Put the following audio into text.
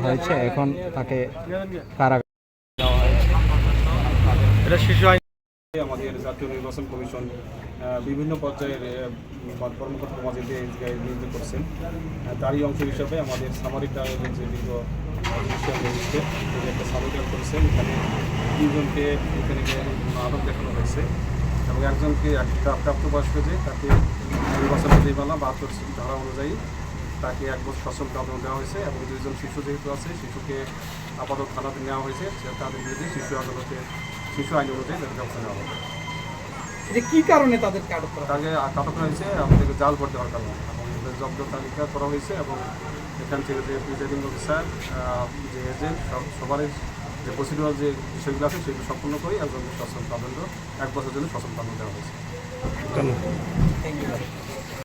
হয়েছে এখন তাকে কারাগারে এটা শিশু আইন আমাদের জাতীয় নির্বাচন কমিশন বিভিন্ন পর্যায়ের কর্মকর্তা মাঝে দিয়ে নিয়োজিত করছেন। তারই অংশ হিসাবে আমাদের সামরিক ট্রাইব্যুনাল যে দীর্ঘ একটা সামরিক করেছেন, এখানে তিনজনকে এখানে আটক দেখানো হয়েছে এবং একজনকে একটা প্রাপ্তবয়স্ক যে তাকে নির্বাচন বিধিমালা 72 ধারা অনুযায়ী তাকে 1 বছর সশ্রম কারাদণ্ড দেওয়া হয়েছে এবং 2 জন শিশু যেহেতু আছে শিশুকে আপাতত থানাতে নেওয়া হয়েছে, তাদের বিরুদ্ধে শিশু আদালতে শিশু আইন অনুযায়ী তাদের ব্যবস্থা নেওয়া হবে। যে কী কারণে তাদেরকে আটক করা তাকে আটক করা হয়েছে আমাদের জাল ভোট দেওয়ার কারণে এবং ওদের জব্দ তালিকা করা হয়েছে এবং এখান থেকে যে প্রিজাইডিং অফিসার যে এজেন্ট সবারই যে প্রসিডিউরাল যে বিষয়গুলো আছে সেগুলো সম্পূর্ণ করে একজনকে সশ্রম কারাদণ্ড 1 বছরের জন্য সশ্রম কারাদণ্ড দেওয়া হয়েছে। Thank you.